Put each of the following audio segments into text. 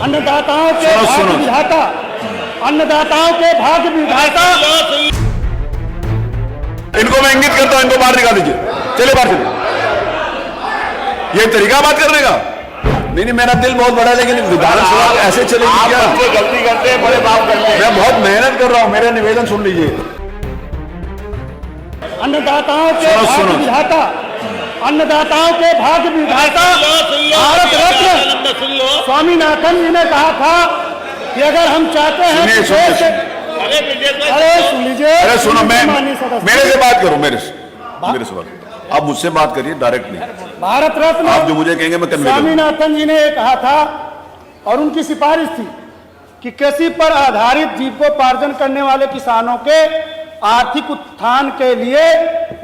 अन्नदाताओं के भाग्य विधाता, अन्नदाताओं के भाग्य विधाता। इनको मैं इंगित करता हूं, इनको बाहर निकाल दीजिए, चले बाहर चलिए। ये तरीका बात करने का नहीं, मेरा दिल बहुत बड़ा है, लेकिन विधानसभा ऐसे चलेगी क्या? गलती करते हैं, बड़े बाप करते हैं। मैं बहुत मेहनत कर रहा हूं, मेरा निवेदन सुन लीजिए। अन्नदाताओं के भाग्य विधाता, अन्नदाताओं के भाग्य विधाता भारत रत्न स्वामीनाथन जी ने कहा था कि अगर हम चाहते हैं अरे सुन लीजिए, अरे सुनो, मैं मेरे से बात करो, मेरे से बात, आप मुझसे बात करिए, डायरेक्ट नहीं। भारत रत्न आप जो मुझे कहेंगे मैं कन्वे करूंगा। स्वामीनाथन जी ने ये कहा था और उनकी सिफारिश थी कि कृषि पर आधारित जीविकोपार्जन करने वाले किसानों के आर्थिक उत्थान के लिए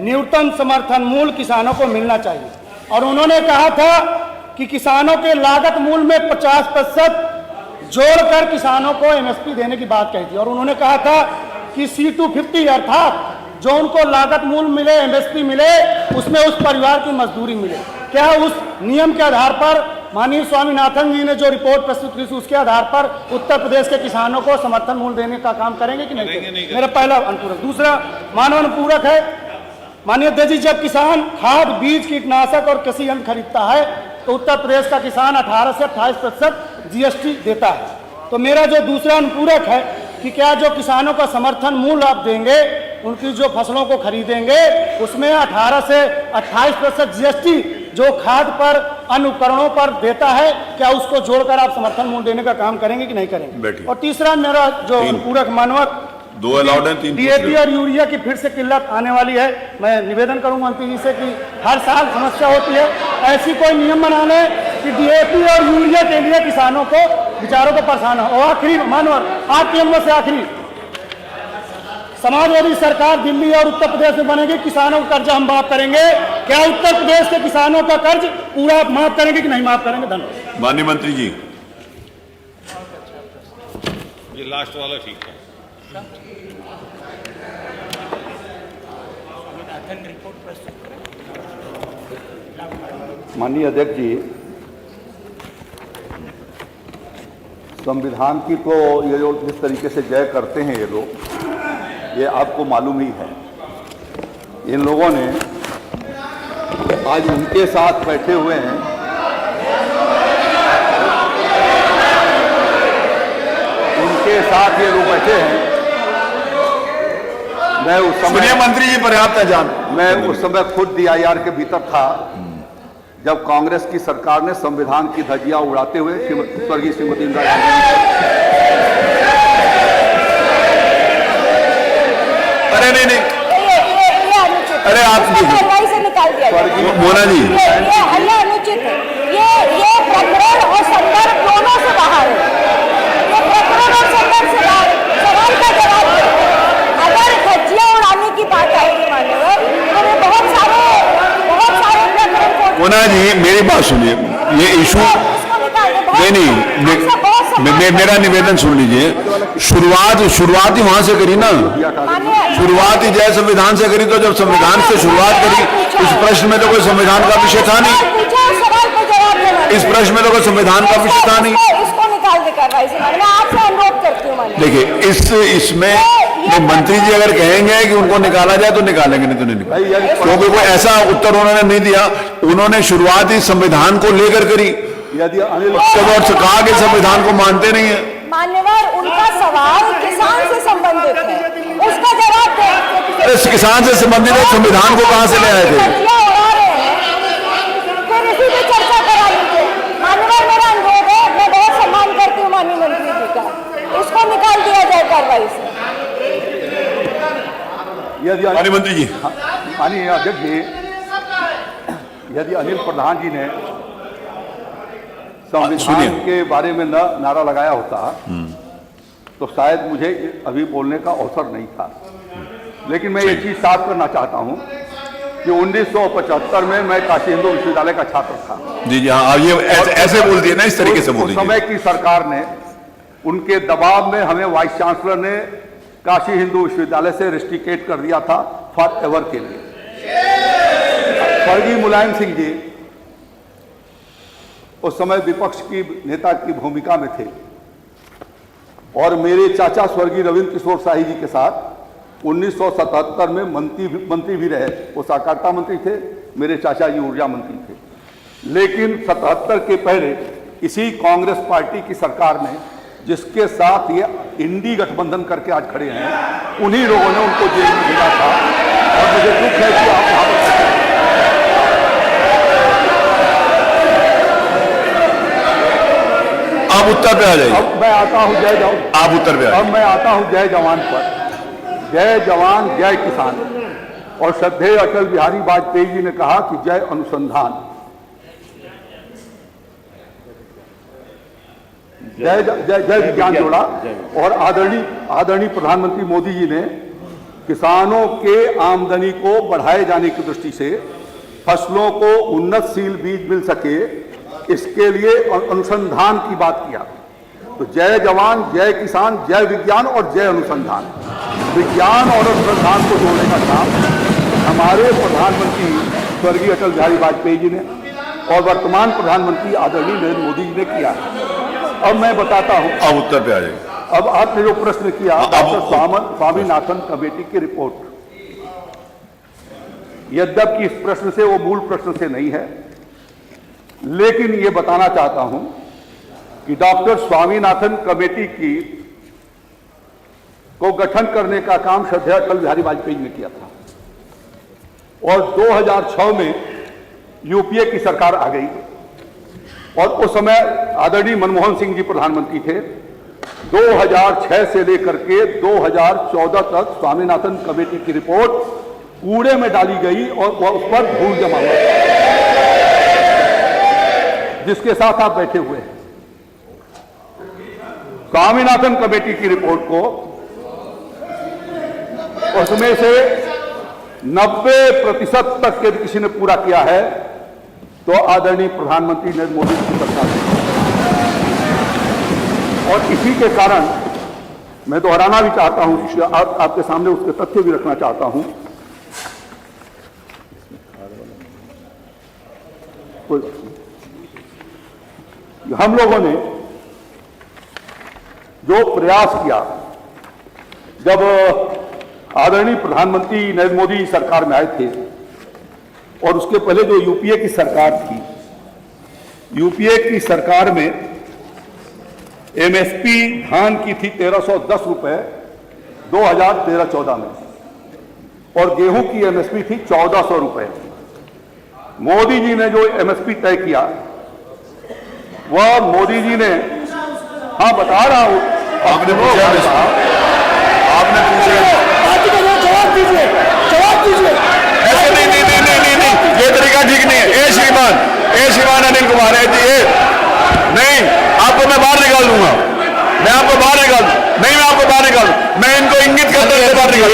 न्यूनतम समर्थन मूल्य किसानों को मिलना चाहिए। और उन्होंने कहा था कि किसानों के लागत मूल्य में 50% जोड़कर किसानों को एमएसपी देने की बात कही थी। और उन्होंने कहा था कि C250 अर्थात जो उनको लागत मूल्य मिले, एमएसपी मिले, उसमें उस परिवार की मजदूरी मिले। क्या उस नियम के आधार पर माननीय स्वामीनाथन जी ने जो रिपोर्ट प्रस्तुत की थी उसके आधार पर उत्तर प्रदेश के किसानों को समर्थन मूल्य देने का काम करेंगे कि नहीं करेंगे? मेरा पहला अनुपूरक। दूसरा मानव अनुपूरक है, माननीय अध्यक्ष जी, जब किसान खाद, बीज, कीटनाशक और कृषि यंत्र खरीदता है तो उत्तर प्रदेश का किसान 18 से 28% GST देता है। तो मेरा जो दूसरा अनुपूरक है कि क्या जो किसानों का समर्थन मूल्य आप देंगे, उनकी जो फसलों को खरीदेंगे उसमें 18 से 28% GST जो खाद पर, अन्य उपकरणों पर देता है, क्या उसको जोड़कर आप समर्थन मूल्य देने का काम करेंगे कि नहीं करेंगे? और तीसरा मेरा जो अनुपूरक मानवर, 2 अलाउड है, 3 DAP और यूरिया की फिर से किल्लत आने वाली है। मैं निवेदन करूंगा मंत्री जी से कि हर साल समस्या होती है, ऐसी कोई नियम बना लें कि DAP और यूरिया के लिए किसानों को, बेचारों को परेशान हो। और आखिरी मानवर, आपके अंदर से आखिरी, समाजवादी सरकार दिल्ली और उत्तर प्रदेश में बनेगी, किसानों का कर्ज हम माफ करेंगे। क्या उत्तर प्रदेश के किसानों का कर्ज पूरा माफ करेंगे कि नहीं माफ करेंगे? धन्यवाद। माननीय मंत्री जी, ये लास्ट वाला ठीक है। माननीय अध्यक्ष जी, संविधान की तो ये जो जिस तरीके से जय करते हैं ये लोग, ये आपको मालूम ही है। इन लोगों ने आज उनके साथ बैठे हुए हैं, उनके साथ ये लोग बैठे हैं। मैं उस समय, मंत्री जी पर्याप्त है जान, मैं उस समय खुद DIR के भीतर था जब कांग्रेस की सरकार ने संविधान की धज्जियां उड़ाते हुए स्वर्गीय श्रीमती इंदिरा गांधी, अरे नहीं, अरे आप से निकाल दिया मोना जी, ये अनुचित है। ये प्रकरण और संदर्भ दोनों से बाहर है। ये प्रकरण और संदर्भ से बाहर है। सवाल का जवाब दो। अगर धज्जियां उड़ाने की बात आएगी मान्यवर, तो बहुत सारे प्रकरण को। मोना जी मेरी बात सुनिए, ये इशू नहीं, मेरा निवेदन सुन लीजिए। शुरुआत ही वहां से करी ना, शुरुआत ही जय संविधान से करी। तो जब संविधान से शुरुआत करी, इस प्रश्न में तो कोई संविधान का विषय था नहीं, इस प्रश्न में तो कोई संविधान का विषय था नहीं। इसको निकाल दे कार्रवाई से। मैं आपसे अनुरोध करती हूँ। देखिए, इसमें मंत्री जी अगर कहेंगे कि उनको निकाला जाए तो निकालेंगे, नहीं तो नहीं निकालेंगे, क्योंकि कोई ऐसा उत्तर उन्होंने नहीं दिया। उन्होंने शुरुआत ही संविधान को लेकर करी, यदि अनिल कहा कि संविधान को मानते नहीं है। मान्यवर, उनका सवाल किसान से संबंधित है, उसका जवाब दें। इस किसान से संबंधित संविधान को कहां से ले आए थे? फिर इसी पे चर्चा करा लीजिए। मान्यवर, मेरा अनुरोध है, मैं बहुत सम्मान करती हूँ माननीय मंत्री जी का, इसको निकाल दिया जाए कार्रवाई से। माननीय मंत्री जी, माननीय अध्यक्ष जी, यदि अनिल प्रधान जी ने संविधान के बारे में नारा लगाया होता तो शायद मुझे अभी बोलने का अवसर नहीं था। लेकिन मैं ये चीज साफ करना चाहता हूं कि 1975 में मैं काशी हिंदू विश्वविद्यालय का छात्र था। जी हाँ, ये ऐसे बोल दिए ना, इस तरीके से बोल दिए। उस समय की सरकार ने, उनके दबाव में हमें वाइस चांसलर ने काशी हिंदू विश्वविद्यालय से रेस्ट्रिकेट कर दिया था फॉर एवर के लिए। स्वर्गीय मुलायम सिंह जी उस समय विपक्ष की नेता की भूमिका में थे और मेरे चाचा स्वर्गीय रविंद्र किशोर शाही जी के साथ 1977 में मंत्री भी रहे। वो सहकारिता मंत्री थे, मेरे चाचा जी ऊर्जा मंत्री थे। लेकिन 77 के पहले इसी कांग्रेस पार्टी की सरकार ने, जिसके साथ ये इंडी गठबंधन करके आज खड़े हैं, उन्हीं लोगों ने उनको जेल में भेजा था। और मुझे दुख है कि आप वहां पर आप उत्तर पे आ जाइए। अब मैं आता हूं जय जवान। आप उत्तर पे आ अब मैं आता हूं जय जवान पर। जय जवान जय किसान। और श्रद्धेय अटल बिहारी वाजपेयी जी ने कहा कि जय अनुसंधान, जय जय जय विज्ञान जोड़ा। और आदरणीय प्रधानमंत्री मोदी जी ने किसानों के आमदनी को बढ़ाए जाने की दृष्टि से फसलों को उन्नतशील बीज मिल सके, इसके लिए अनुसंधान की बात किया। तो जय जवान जय किसान, जय विज्ञान और जय अनुसंधान। विज्ञान और अनुसंधान को जोड़ने का काम हमारे प्रधानमंत्री स्वर्गीय अटल बिहारी वाजपेयी जी ने और वर्तमान प्रधानमंत्री आदरणीय नरेंद्र मोदी जी ने किया है। अब मैं बताता हूं। आप उत्तर पे आ जाइए। अब आपने जो प्रश्न किया डॉक्टर स्वामीनाथन कमेटी की रिपोर्ट, यद्यपि इस प्रश्न से वो मूल प्रश्न से नहीं है, लेकिन ये बताना चाहता हूं कि डॉक्टर स्वामीनाथन कमेटी को गठन करने का काम श्रद्धेय अटल बिहारी वाजपेयी ने किया था। और 2006 में यूपीए की सरकार आ गई और उस समय आदरणीय मनमोहन सिंह जी प्रधानमंत्री थे। 2006 से लेकर के 2014 तक स्वामीनाथन कमेटी की रिपोर्ट कूड़े में डाली गई और उस पर धूल जमा हुआ, जिसके साथ आप बैठे हुए हैं। स्वामीनाथन कमेटी की रिपोर्ट को उसमें से 90% तक यदि किसी ने पूरा किया है तो आदरणीय प्रधानमंत्री नरेंद्र मोदी की सरकार है। और इसी के कारण मैं दोहराना भी चाहता हूं, आपके सामने उसके तथ्य भी रखना चाहता हूं। हम लोगों ने जो प्रयास किया, जब आदरणीय प्रधानमंत्री नरेंद्र मोदी सरकार में आए थे और उसके पहले जो यूपीए की सरकार थी, यूपीए की सरकार में एमएसपी धान की थी 1310 रुपए 2013-14 में और गेहूं की एमएसपी थी 1400 रुपए। मोदी जी ने जो एमएसपी तय किया वह मोदी जी ने, हाँ बता रहा हूं, आपने पूछा, आपने पूछा, जवाब दीजिए, जवाब दीजिए। ऐसे नहीं, ये तरीका ठीक नहीं है। ए श्रीमान अनिल कुमार है जी, नहीं, आपको मैं बाहर निकाल दूंगा, मैं आपको बाहर निकाल नहीं, मैं आपको बाहर निकाल, मैं इनको इंगित करता हूं, बाहर निकाल,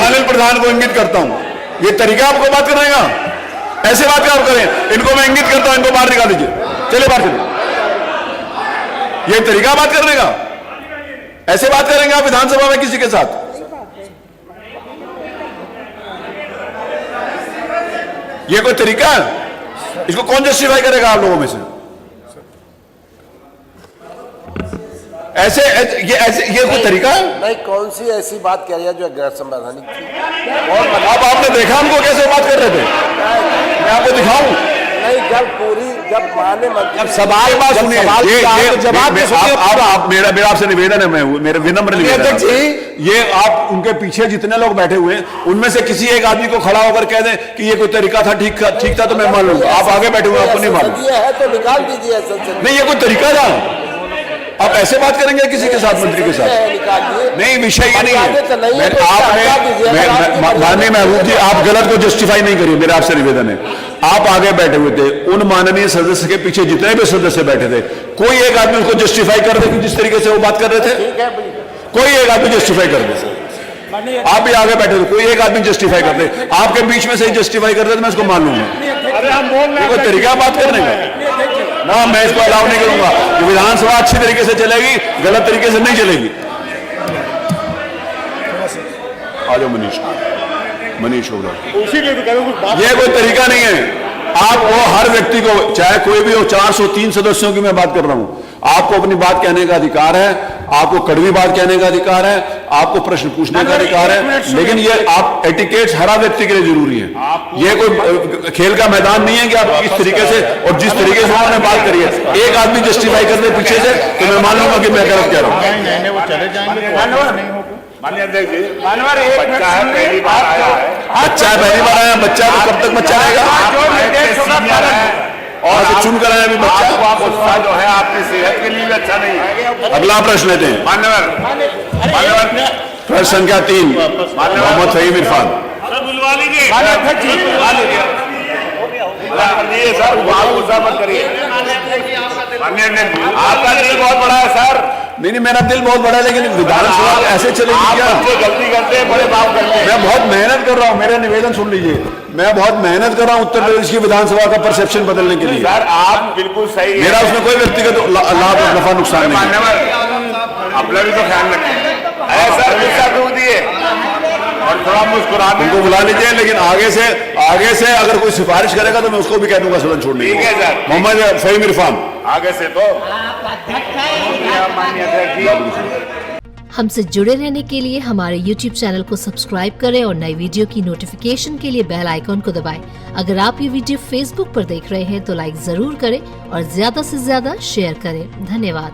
अनिल प्रधान को इंगित करता हूं। ये तरीका आपको बात करने का, ऐसे बात आप करें, इनको मैं इंगित करता हूं, इनको बाहर निकाल दीजिए, चलिए बाहर चलिए। ये तरीका बात करने का, ऐसे बात करेंगे आप विधानसभा में किसी के साथ? ये कोई तरीका है? इसको कौन जस्टिफाई करेगा आप लोगों में से? ये कोई तरीका है? नहीं, कौन सी ऐसी बात कह रही है जो गैर संवैधानिक थी? और अब आपने देखा हमको कैसे बात कर रहे थे? मैं आपको दिखाऊं? नहीं, जब माने अब सवाल बात सुनिए, मेरा आपसे निवेदन है, मैं मेरा विनम्र निवेदन है, ये आप उनके पीछे जितने लोग बैठे हुए हैं उनमें से किसी एक आदमी को खड़ा होकर कह दें कि ये कोई तरीका था, ठीक था, तो मैं मान लूंगा। आप आगे बैठे हुए, आपको नहीं मालूम है तो निकाल दीजिए। नहीं, ये कोई तरीका था? आप ऐसे बात करेंगे किसी के साथ, मंत्री के साथ? नहीं, विषय ये नहीं है। आपने माननीय महबूब जी, आप गलत को जस्टिफाई नहीं करिए, मेरा आपसे निवेदन है। आप आगे बैठे हुए थे, उन माननीय सदस्य के पीछे जितने भी सदस्य बैठे थे, कोई एक आदमी उसको जस्टिफाई कर दे कि जिस तरीके से वो बात कर रहे थे, कोई एक आदमी जस्टिफाई कर दे। आप भी आगे बैठे थे, कोई एक आदमी जस्टिफाई कर दे, आपके बीच में से जस्टिफाई कर दे तो मैं इसको मान लूंगा। कोई तरीका बात करने का ना, मैं इसको अलाउ नहीं करूंगा। कि विधानसभा अच्छी तरीके से चलेगी, गलत तरीके से नहीं चलेगी। आ जाओ मनीष होगा, ये कोई तरीका नहीं है। आपको हर व्यक्ति को, चाहे कोई भी हो, 403 सदस्यों की मैं बात कर रहा हूं, आपको अपनी बात कहने का अधिकार है, आपको कड़वी बात कहने का अधिकार है, आपको प्रश्न पूछने का अधिकार है, लेकिन ये आप एटिकेट्स हर व्यक्ति के लिए जरूरी है। ये कोई खेल का मैदान नहीं है कि आप किस तरीके से और जिस तरीके से उन्होंने बात करी है, एक आदमी जस्टिफाई कर दे पीछे से तो मैं मान लूंगा कि मैं गलत कह रहा हूं। वो चले जाएंगे। माननीय अध्यक्ष जी, बच्चा है, पहली बार आया है। बच्चा है, पहली बार आया, बच्चा तो कब तक बच्चा रहेगा? और से चुन कर आया अभी बच्चा। गुस्सा जो है आपकी सेहत के लिए भी अच्छा नहीं है। अगला प्रश्न लेते हैं। मान्यवर प्रश्न संख्या 3, मोहम्मद फहीम इरफान। बुलवा लीजिए सर, गुस्सा मत करिए। माननीय अध्यक्ष जी, आपका दिल बहुत बड़ा है सर। नहीं, मेरा दिल बहुत बड़ा है, लेकिन विधानसभा ऐसे चलेगी क्या? गलती करते हैं, बड़े बाप करते हैं। मैं बहुत मेहनत कर रहा हूँ, मेरा निवेदन सुन लीजिए, मैं बहुत मेहनत कर रहा हूँ उत्तर प्रदेश की विधानसभा का परसेप्शन बदलने के लिए। सर आप बिल्कुल सही, मेरा उसमें कोई व्यक्तिगत लाभ नफा नुकसान नहीं है। मान्यवर अपना भी तो ख्याल रखें। अरे सर गुस्सा क्यों दिए और थोड़ा मुस्कुरा उनको बुला लीजिए, लेकिन आगे से अगर कोई सिफारिश करेगा तो मैं उसको भी कह दूंगा सदन छोड़ने। ठीक है सर। मोहम्मद फहीम इरफान आगे से तो हमसे जुड़े रहने के लिए हमारे YouTube चैनल को सब्सक्राइब करें और नई वीडियो की नोटिफिकेशन के लिए बेल आइकॉन को दबाएं। अगर आप ये वीडियो Facebook पर देख रहे हैं तो लाइक जरूर करें और ज्यादा से ज्यादा शेयर करें। धन्यवाद।